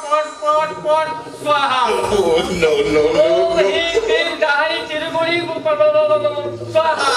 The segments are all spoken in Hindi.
pot swaha. Oh no. Om hing kling dahai chirmuri swaha.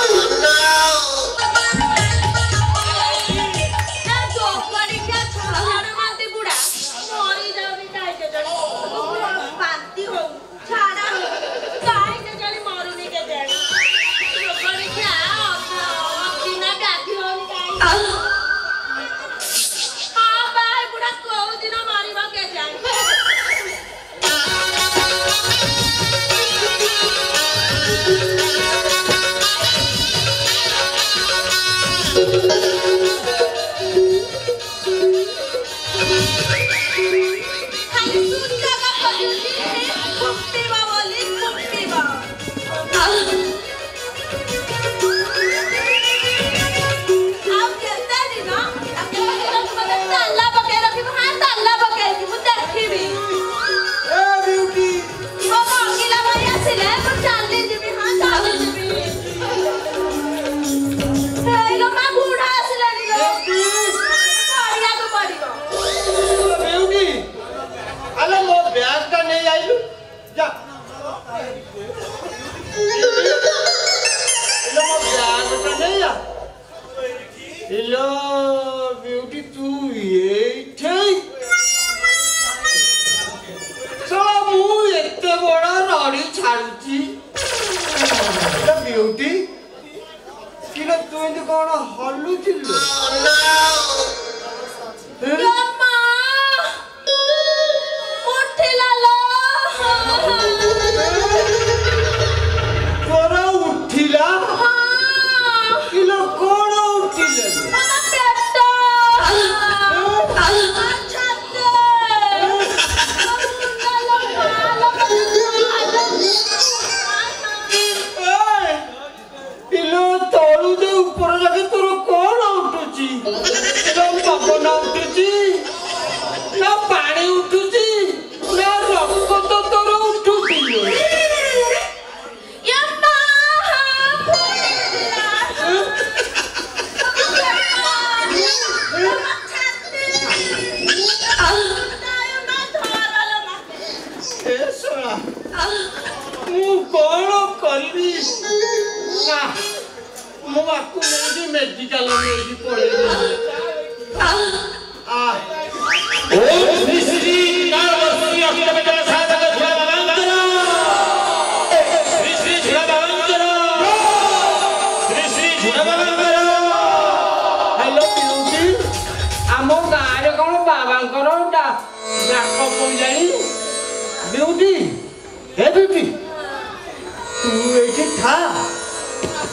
Hello, beauty tu ye thei. Sala mu ette bada radi charuchi. Hello, beauty. Kila tu inde kona hallu chillu. Mama, uthila lo. Kora uthila. Kila kona uthila. Medical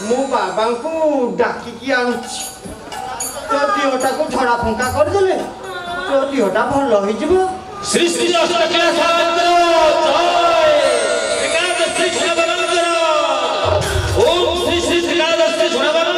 मो बाबा को डाकिकी आनुची तो दिहटा को छड़ा फंका कर देले तो दिहटा भल होई जिवो श्री श्री अष्टकला सावंतर जय एकादश श्री छुणावंतर ओम श्री श्री एकादश श्री छुणावंतर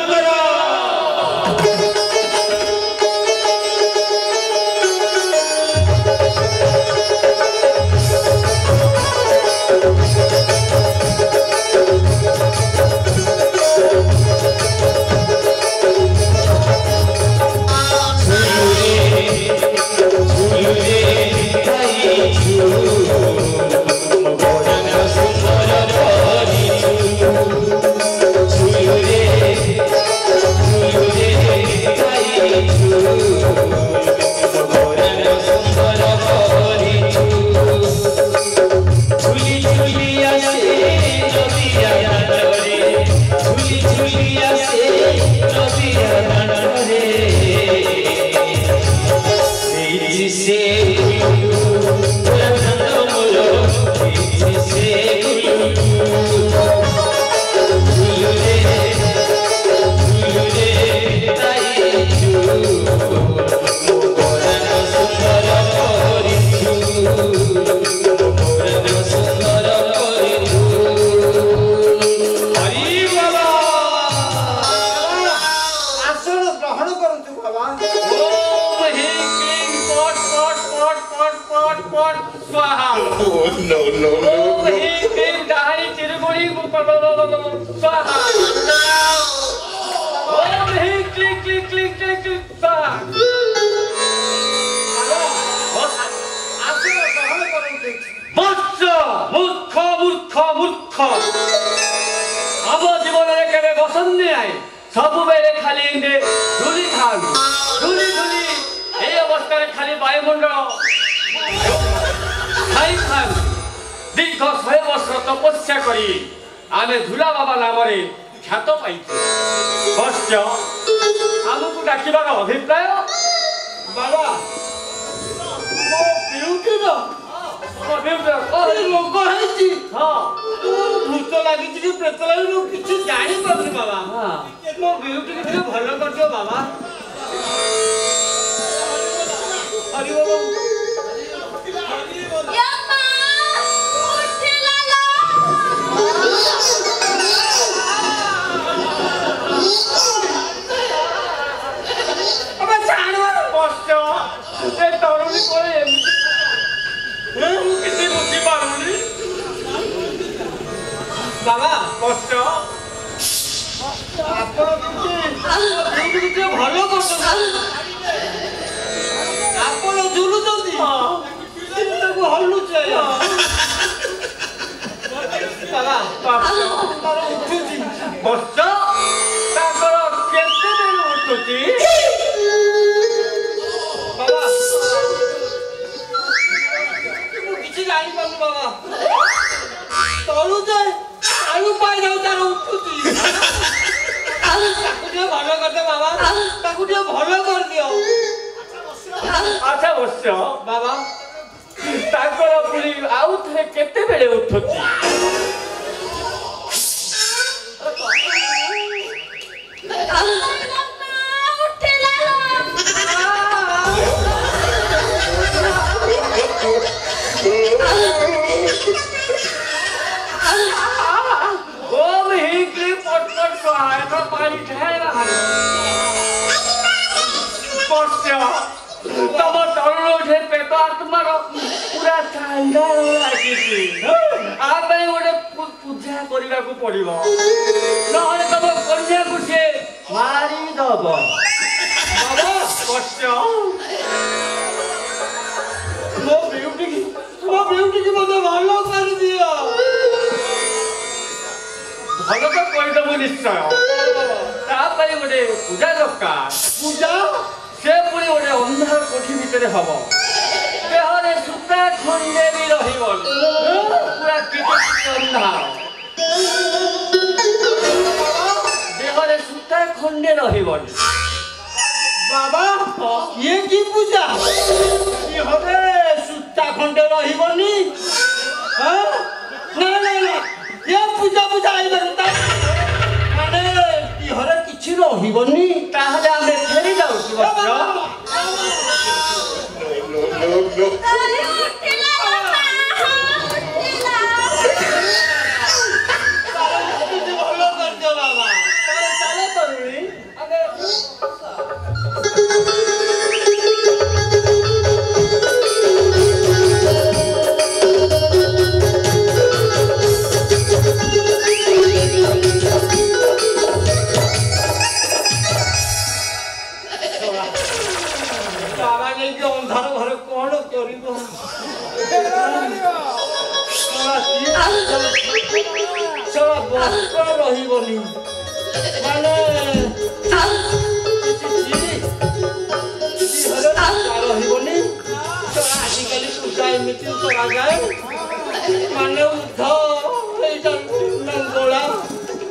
मूर्ख मूर्ख मूर्ख आम जीवन में केवे बसंत आए सब बेले खाली धूली था धूली धूली ये अवस्था खाली वायुमंडल खाई था दीर्घ 100 वर्ष तपस्या करी आमे झूला बाबा नाम ख्यात पाई आमको डाकिबार अभिप्राय बाबा मो बिउटी रो लोक है भूत लगी प्रेत लगी किसी जानी पार्टी बाबा मो बिउटी के भल कर दियो बाबा हरि बोल बाबा कष्ट भल कर झुलुच हलुचे बाबा उठुची कष्ट केते दिन उठुची बाबा किसी जानी पानु बाबा तलु जाए आलू पाई जाऊ तार उठुची ताकुटिया भलो कर दे बाबा ताकुटिया भलो कर दियो अच्छा बस बाबा ताकर पुरी आउ थे केते बेले उठुची पानी तब तरुण पेट आत्मार पूरा चांदा गोटे पूजा करने को पड़ो ना तब कन्या को सी मारिदब कष्ट मो ब्यूटी की मत भल कर दियो भल तो करदेबु निश्चय गोटे पूजा दरकार पूजा से पुणी गोटे अंधार कोठी भितर हम देहरे सूता खंडे भी रहीबन पूरा किट अंधार देहरे सूता खंडे रहीबन बाबा ये की पूजा ये हबे सूता खंडे रहीबनी हां ना ना ना ये पूजा आई बरता माने की हरे किछि रहीबनी ताहले आमे फेरी जाऊ रहीबनी माने रहीबनी आजिकल पूजा एमती करा जाए माने उद्ध नंगोला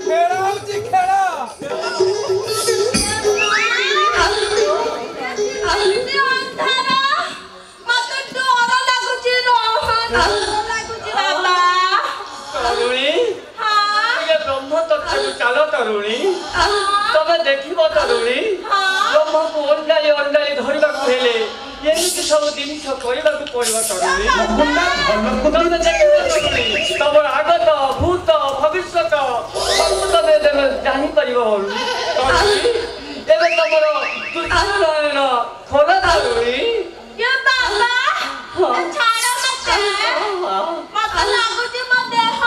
खेड़ा होची खेड़ा चलो तरुणी तबे देखिबो तरुणी ब्रह्म को अंडाली अंडाली धरिबा को हेले एमिति सब जिनिस करिबा को पड़िबो तरुणी तबे देखिबो तरुणी तब आगत भूत भविष्यत सब तबे जानि परिबो तरुणी एबे तमरो दुर्योधन खोला तरुणी ये बाबा छाड़ा मत लागुची मत देह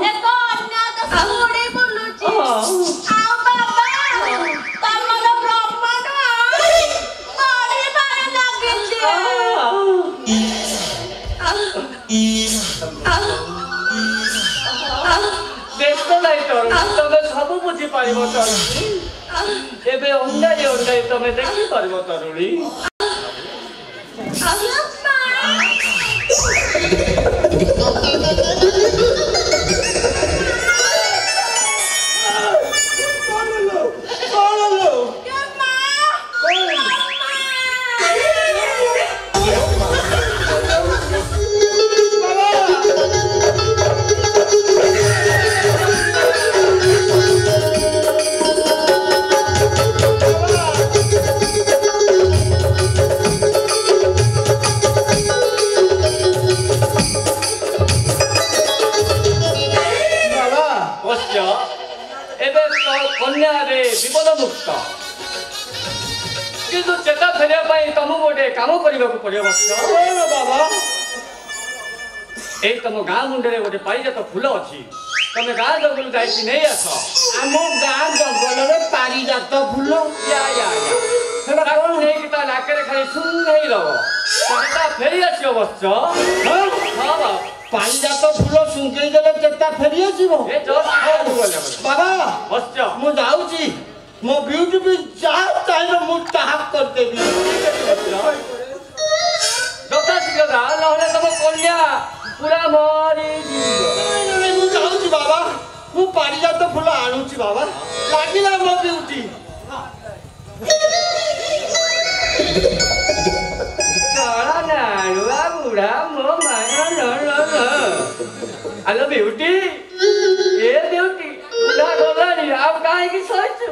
एको अन्य सोड़ी बुलुची आओ बाबा तमरो ब्रह्मण बड़ी बारे लागिची ବ୍ୟସ୍ତ ନାହିଁ ତରୁଣୀ ତମେ ସବୁ ବୁଝିପାରିବ ତରୁଣୀ ଏବେ ଅଣ୍ଡାଳି ଅଣ୍ଡାଳି ତମେ ଦେଖିପାରିବ ତରୁଣୀ କନ୍ୟାରେ ବିପଦ ମୁକ୍ତ କିନ୍ତୁ ଚେତା ଫେରିବା ପାଇଁ ତମକୁ ଗୋଟେ କାମ କରିବାକୁ ପଡିବ ବାବା ଏଇ ତମ ଗାଁ ମୁଣ୍ଡରେ ଗୋଟେ ପାରିଜାତ ଫୁଲ ଅଛି ତମେ ଗାଁ ଜଙ୍ଗଲ ଯାଇକି ନେଇ ଆସ ଆମ ଗାଁ ଜଙ୍ଗଲରେ ପାରିଜାତ ଫୁଲ ତାକୁ ନେଇକି ତା ନାକରେ ଖାଲି ସୁନ୍ଦର ଦବ ଚେତା ଫେରି ଆସିବ ବସ୍ତ ପାରିଜାତ ଫୁଲ ଶୁଙ୍ଘେଇ ଦେଲେ ଚେତା ଫେରି ଆସିବ ବାବା ବସ୍ତ ମୁଁ ଯାଉଛି ମୋ ବିୟୁଟି ବି ଯାହା ଚାହିଁବ ମୁଁ ତାହା କରିଦେବି ଯଥାଶୀଘ୍ର ନହେଲେ ତମ କନ୍ୟା ପୁରା ମରିଯିବ ମୁଁ ଯାଉଛି ବାବା ମୁଁ ପାରିଜାତ ଫୁଲ ଆଣୁଛି ବାବା ଲାଗିଲା ମୋ ବିୟୁଟି ବୁଢା ମୋ ଆଲୋ ବିୟୁଟି ଏ ବିୟୁଟି ବୁଢା ଗଲାଣି ଆଉ କାହିଁକି ଶୋଇଛୁ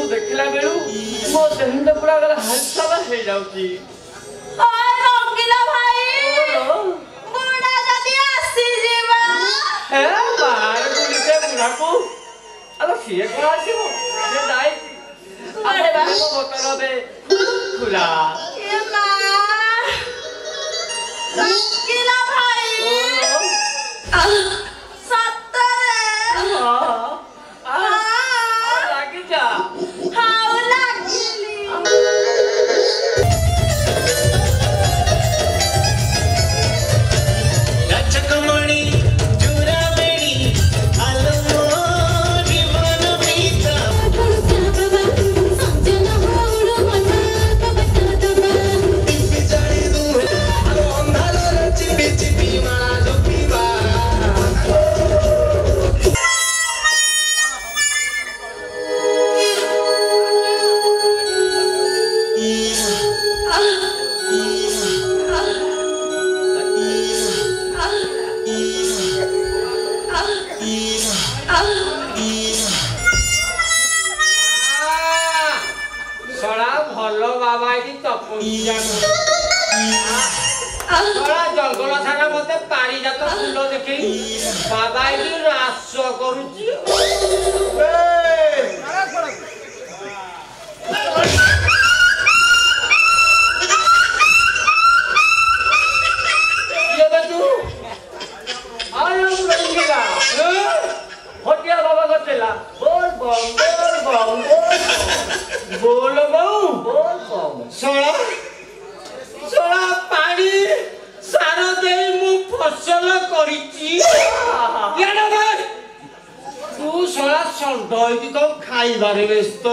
ଦେଖିଲା ବେଳୁ ମୋ ଦେହଟା ପୁରା ହାଲଚାଲ ହେଇଯାଉଛି ରଙ୍ଗିଲା ଭାଇ ବୁଢା ଯଦି ଆସିଯିବ ବୁଢାକୁ ଆଲୋ ସିଏ କଣ ଆସିବ ସିଏ ଯାଇଛି ବୋତଲରେ ଖୋଲା ରଙ୍ଗିଲା ଭାଇ ସତରେ ଲାଗିଯା ଜଙ୍ଗଲ ସାରା ମତେ ପାରିଜାତ ଫୁଲ ଦେଖେଇ ବାବା ଏଠି ରାସ କରୁଛି ହଟିଆ ବାବା କରିଥିଲା ବୋଲ ବମ୍ ବୋଲ ବମ୍ ଶଳା ପାଣି ସାର ଦେଇ ମୁଁ ଫସଲ କରିଛି ତୁ ଶଳା ଷଣ୍ଢ ହେଇକି କଣ ଖାଇବାରେ ବ୍ୟସ୍ତ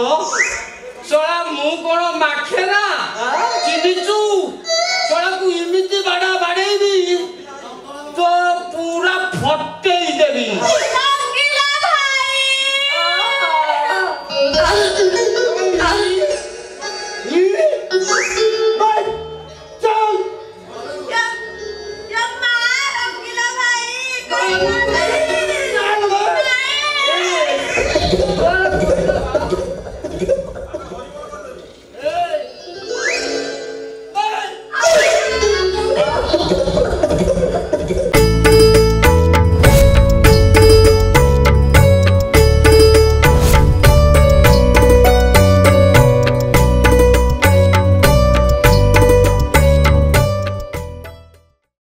ଶଳା ମୁଁ କଣ ମାଖେରା ଚିହ୍ନିଛୁ ଶଳାକୁ ଏମିତି ବାଡା ବାଡେଇବି ତ ପୁରା ଫଟେଇ ଦେବି रंगीला भाई